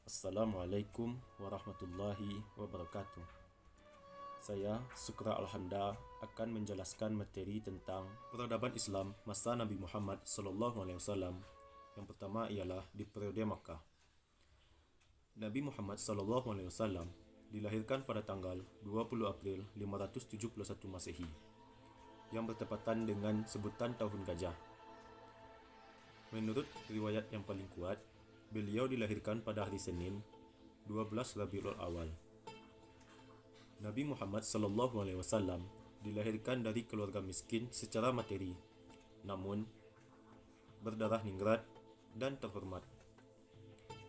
Assalamualaikum warahmatullahi wabarakatuh. Saya Sukra Alhamda akan menjelaskan materi tentang peradaban Islam masa Nabi Muhammad SAW. Yang pertama ialah di periode Makkah. Nabi Muhammad SAW dilahirkan pada tanggal 20 April 571 Masehi yang bertepatan dengan sebutan Tahun Gajah. Menurut riwayat yang paling kuat, beliau dilahirkan pada hari Senin, 12 Rabiul Awal. Nabi Muhammad SAW dilahirkan dari keluarga miskin secara materi, namun berdarah ningrat dan terhormat.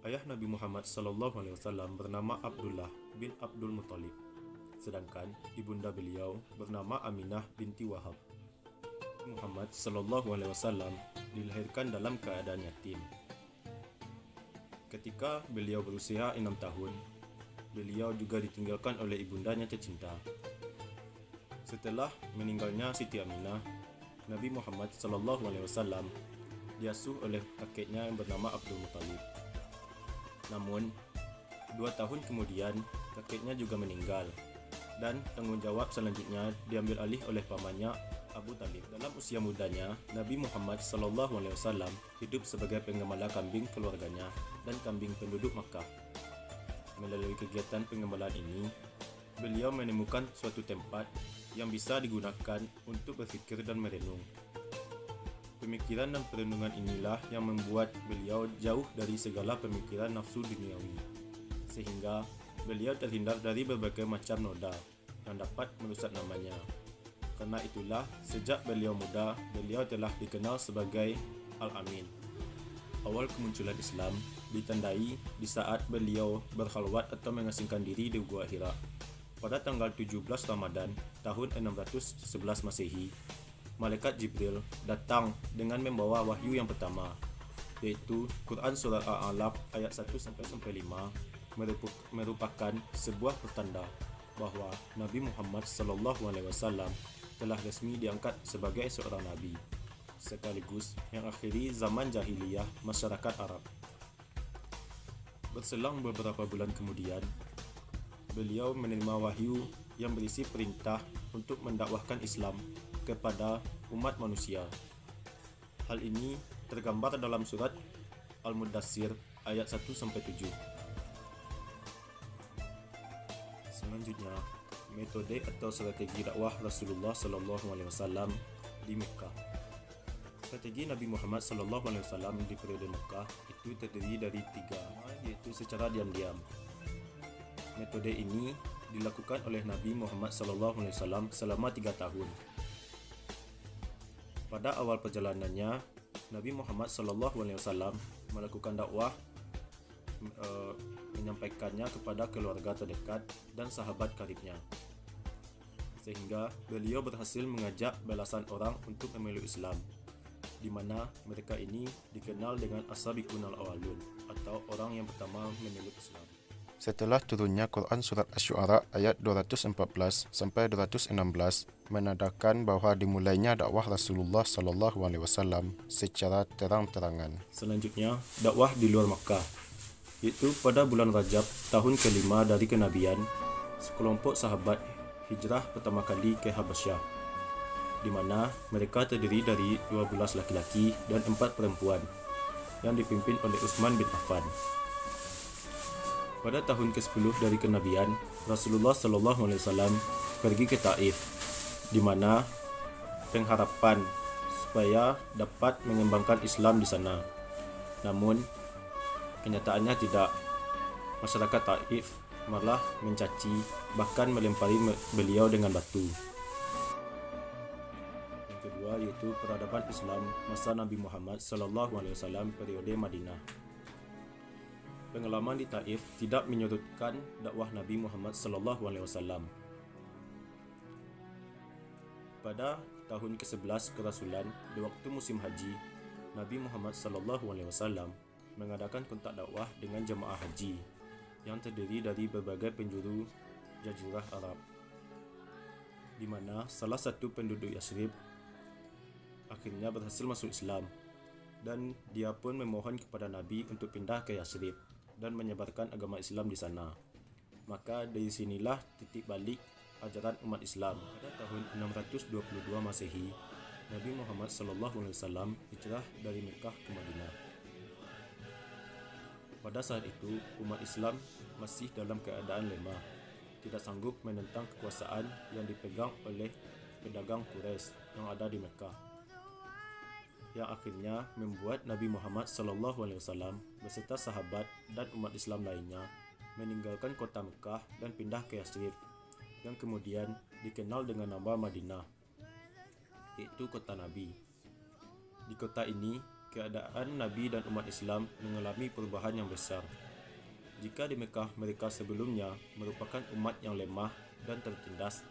Ayah Nabi Muhammad SAW bernama Abdullah bin Abdul Muttalib, sedangkan ibunda beliau bernama Aminah binti Wahab. Muhammad SAW dilahirkan dalam keadaan yatim. Ketika beliau berusia 6 tahun, beliau juga ditinggalkan oleh ibundanya tercinta. Setelah meninggalnya Siti Aminah, Nabi Muhammad SAW diasuh oleh kakeknya yang bernama Abdul Muttalib. Namun, 2 tahun kemudian kakeknya juga meninggal, dan tanggung jawab selanjutnya diambil alih oleh pamannya Abu Talib. Dalam usia mudanya, Nabi Muhammad SAW hidup sebagai pengembala kambing keluarganya dan kambing penduduk Makkah. Melalui kegiatan pengembalaan ini, beliau menemukan suatu tempat yang bisa digunakan untuk berfikir dan merenung. Pemikiran dan perenungan inilah yang membuat beliau jauh dari segala pemikiran nafsu duniawi, sehingga beliau terhindar dari berbagai macam noda yang dapat merusak namanya. Karena itulah, sejak beliau muda, beliau telah dikenal sebagai Al-Amin. Awal kemunculan Islam ditandai di saat beliau berkhalwat atau mengasingkan diri di Gua Hira. Pada tanggal 17 Ramadan tahun 611 Masehi, Malaikat Jibril datang dengan membawa wahyu yang pertama, yaitu Quran Surah Al-Alaq ayat 1-5 merupakan sebuah pertanda bahwa Nabi Muhammad SAW telah resmi diangkat sebagai seorang nabi, sekaligus mengakhiri zaman jahiliyah masyarakat Arab. Berselang beberapa bulan kemudian, beliau menerima wahyu yang berisi perintah untuk mendakwahkan Islam kepada umat manusia. Hal ini tergambar dalam surat Al-Mudaththir ayat 1-7. Selanjutnya, metode atau strategi dakwah Rasulullah SAW di Mekah. Strategi Nabi Muhammad SAW di periode Mekah itu terdiri dari 3, yaitu secara diam-diam. Metode ini dilakukan oleh Nabi Muhammad SAW selama 3 tahun. Pada awal perjalanannya, Nabi Muhammad SAW melakukan dakwah, menyampaikannya kepada keluarga terdekat dan sahabat karibnya, sehingga beliau berhasil mengajak belasan orang untuk memeluk Islam, di mana mereka ini dikenal dengan As-Sabiqun al-Awwalun, atau orang yang pertama memeluk Islam. Setelah turunnya Quran Surat Asy-Syu'ara ayat 214-216 menandakan bahawa dimulainya dakwah Rasulullah SAW secara terang-terangan. Selanjutnya, dakwah di luar Makkah, yaitu pada bulan Rajab tahun kelima dari kenabian, sekelompok sahabat hijrah pertama kali ke Habasyah, di mana mereka terdiri dari 12 laki-laki dan 4 perempuan yang dipimpin oleh Utsman bin Affan. Pada tahun ke-10 dari kenabian, Rasulullah SAW pergi ke Taif, di mana pengharapan supaya dapat mengembangkan Islam di sana. Namun, kenyataannya tidak. Masyarakat Taif malah mencaci, bahkan melempari beliau dengan batu. Yang kedua yaitu peradaban Islam masa Nabi Muhammad SAW periode Madinah. Pengalaman di Taif tidak menyurutkan dakwah Nabi Muhammad SAW. Pada tahun ke-11 kerasulan, di waktu musim haji, Nabi Muhammad SAW mengadakan kontak dakwah dengan jemaah haji yang terdiri dari berbagai penjuru Jazirah Arab, di mana salah satu penduduk Yasrib akhirnya berhasil masuk Islam, dan dia pun memohon kepada Nabi untuk pindah ke Yasrib dan menyebarkan agama Islam di sana. Maka dari sinilah titik balik ajaran umat Islam. Pada tahun 622 Masehi, Nabi Muhammad SAW hijrah dari Mekah ke Madinah. Pada saat itu, umat Islam masih dalam keadaan lemah, tidak sanggup menentang kekuasaan yang dipegang oleh pedagang Quraisy yang ada di Mekah, yang akhirnya membuat Nabi Muhammad SAW beserta sahabat dan umat Islam lainnya meninggalkan kota Mekah dan pindah ke Yathrib, yang kemudian dikenal dengan nama Madinah, yaitu kota Nabi. Di kota ini, keadaan Nabi dan umat Islam mengalami perubahan yang besar. Jika di Mekah mereka sebelumnya merupakan umat yang lemah dan tertindas,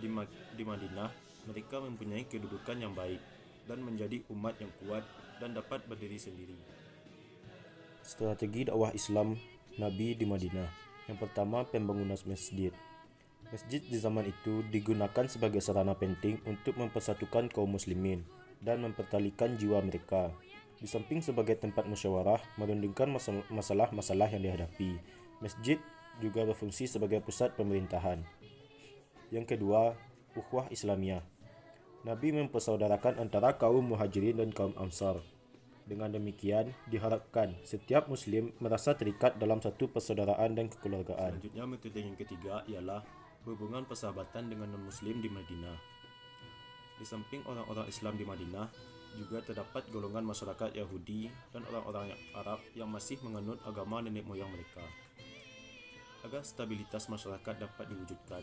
di Madinah mereka mempunyai kedudukan yang baik dan menjadi umat yang kuat dan dapat berdiri sendiri. Strategi dakwah Islam Nabi di Madinah. Yang pertama, pembangunan masjid. Masjid di zaman itu digunakan sebagai sarana penting untuk mempersatukan kaum muslimin dan mempertalikan jiwa mereka. Di samping sebagai tempat musyawarah merundingkan masalah-masalah yang dihadapi, masjid juga berfungsi sebagai pusat pemerintahan. Yang kedua, ukhuwah Islamiyah. Nabi mempersaudarakan antara kaum Muhajirin dan kaum Ansar. Dengan demikian, diharapkan setiap muslim merasa terikat dalam satu persaudaraan dan kekeluargaan. Selanjutnya, metode yang ketiga ialah hubungan persahabatan dengan non-muslim di Madinah. Di samping orang-orang Islam di Madinah, juga terdapat golongan masyarakat Yahudi dan orang-orang Arab yang masih menganut agama nenek moyang mereka. Agar stabilitas masyarakat dapat diwujudkan,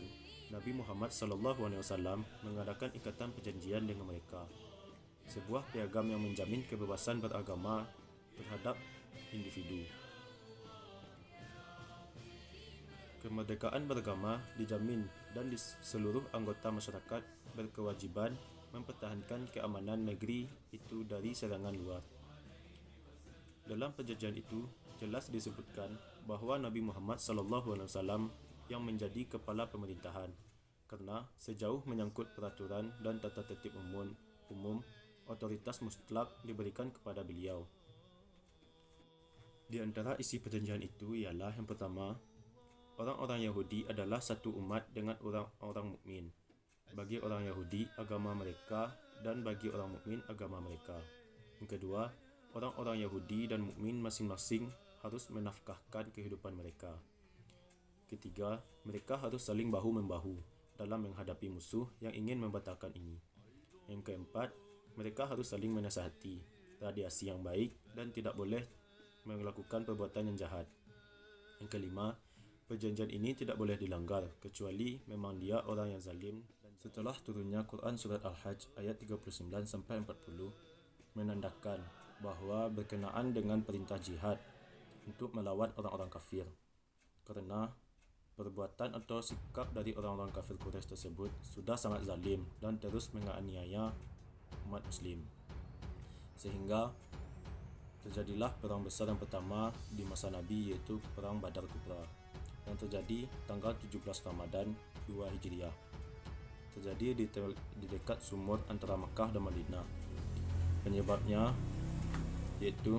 Nabi Muhammad SAW mengadakan ikatan perjanjian dengan mereka, sebuah piagam yang menjamin kebebasan beragama terhadap individu. Kemerdekaan beragama dijamin dan di seluruh anggota masyarakat berkewajiban mempertahankan keamanan negeri itu dari serangan luar. Dalam perjanjian itu jelas disebutkan bahwa Nabi Muhammad SAW yang menjadi kepala pemerintahan, karena sejauh menyangkut peraturan dan tata tertib umum, otoritas mutlak diberikan kepada beliau. Di antara isi perjanjian itu ialah yang pertama, orang-orang Yahudi adalah satu umat dengan orang-orang mukmin. Bagi orang Yahudi, agama mereka, dan bagi orang mukmin, agama mereka. Yang kedua, orang-orang Yahudi dan mukmin masing-masing harus menafkahkan kehidupan mereka. Ketiga, mereka harus saling bahu-membahu dalam menghadapi musuh yang ingin membatalkan ini. Yang keempat, mereka harus saling menasihati, radiasi yang baik, dan tidak boleh melakukan perbuatan yang jahat. Yang kelima, perjanjian ini tidak boleh dilanggar, kecuali memang dia orang yang zalim. Setelah turunnya Quran Surat Al-Hajj ayat 39-40 menandakan bahwa berkenaan dengan perintah jihad untuk melawan orang-orang kafir, kerana perbuatan atau sikap dari orang-orang kafir Quraisy tersebut sudah sangat zalim dan terus menganiaya umat muslim, sehingga terjadilah perang besar yang pertama di masa Nabi, yaitu Perang Badar Kubra, yang terjadi tanggal 17 Ramadan 2 Hijriah. Terjadi di dekat sumur antara Mekah dan Madinah. Penyebabnya yaitu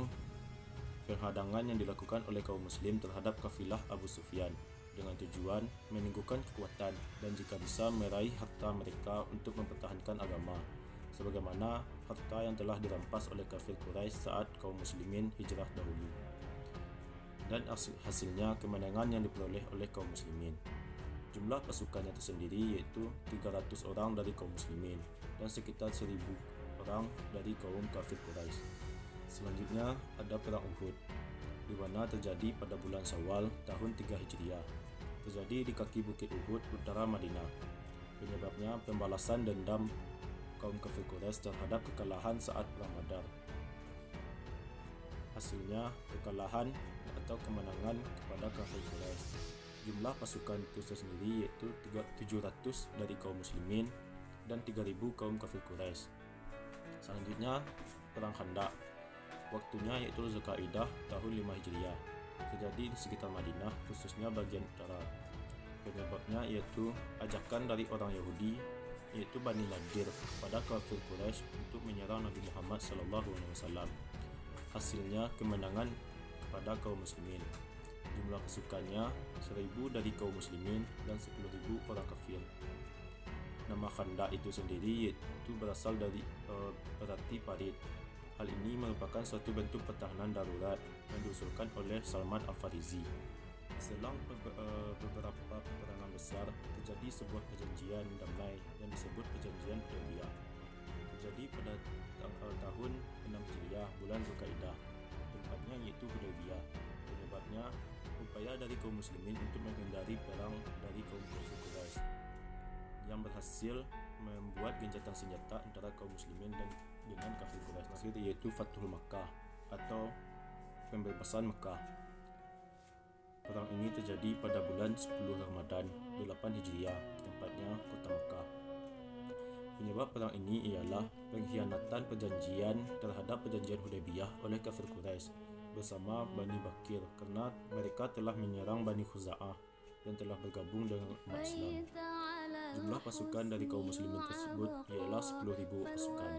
penghadangan yang dilakukan oleh kaum muslim terhadap kafilah Abu Sufyan dengan tujuan meninggikan kekuatan dan jika bisa meraih harta mereka untuk mempertahankan agama, sebagaimana harta yang telah dirampas oleh kafir Quraisy saat kaum muslimin hijrah dahulu. Dan hasilnya kemenangan yang diperoleh oleh kaum muslimin. Jumlah pasukannya tersendiri yaitu 300 orang dari kaum muslimin dan sekitar 1000 orang dari kaum kafir Quraisy. Selanjutnya ada Perang Uhud, di mana terjadi pada bulan Syawal tahun 3 Hijriah. Terjadi di kaki Bukit Uhud, utara Madinah. Penyebabnya pembalasan dendam kaum kafir Quraisy terhadap kekalahan saat Perang Badar. Hasilnya kekalahan atau kemenangan kepada kafir Quraisy. Jumlah pasukan itu sendiri yaitu 700 dari kaum muslimin dan 3000 kaum kafir Quraisy. Selanjutnya Perang Khandaq. Waktunya yaitu Zulkaidah tahun 5 Hijriah. Terjadi di sekitar Madinah, khususnya bagian utara. Penyebabnya yaitu ajakan dari orang Yahudi yaitu Bani Nadir kepada kafir Quraisy untuk menyerang Nabi Muhammad SAW. Hasilnya kemenangan kepada kaum muslimin. Jumlah pasukannya 1.000 dari kaum muslimin dan 10.000 orang kafir. Nama Khandaq itu sendiri yaitu berasal dari berarti parit. Hal ini merupakan suatu bentuk pertahanan darurat yang diusulkan oleh Salman Al-Farisi. Selang beberapa peperangan besar, terjadi sebuah perjanjian damai yang disebut Perjanjian Hudaybiyah. Terjadi pada tahun 6 Hijriah, bulan Zulkaidah. Tempatnya yaitu Hudaybiyah. Penyebabnya upaya dari kaum muslimin untuk menghindari perang dari kaum kafir Quraisy yang berhasil membuat gencatan senjata antara kaum muslimin dan dengan kafir Quraisy, yaitu Fathul Makkah atau pembebasan Mekah. Perang ini terjadi pada bulan 10 Ramadan 8 Hijriah, tempatnya kota Mekah. Penyebab perang ini ialah pengkhianatan perjanjian terhadap perjanjian Hudaybiyah oleh kafir Quraisy bersama Bani Bakir karena mereka telah menyerang Bani Khuza'ah yang telah bergabung dengan umat Islam. Jumlah pasukan dari kaum muslimin tersebut ialah 10.000 pasukan.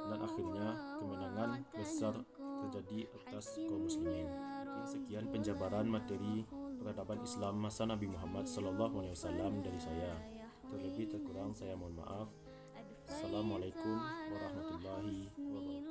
Dan akhirnya kemenangan besar terjadi atas kaum muslimin. Sekian penjabaran materi peradaban Islam masa Nabi Muhammad SAW dari saya. Terlebih terkurang saya mohon maaf. Assalamualaikum warahmatullahi wabarakatuh.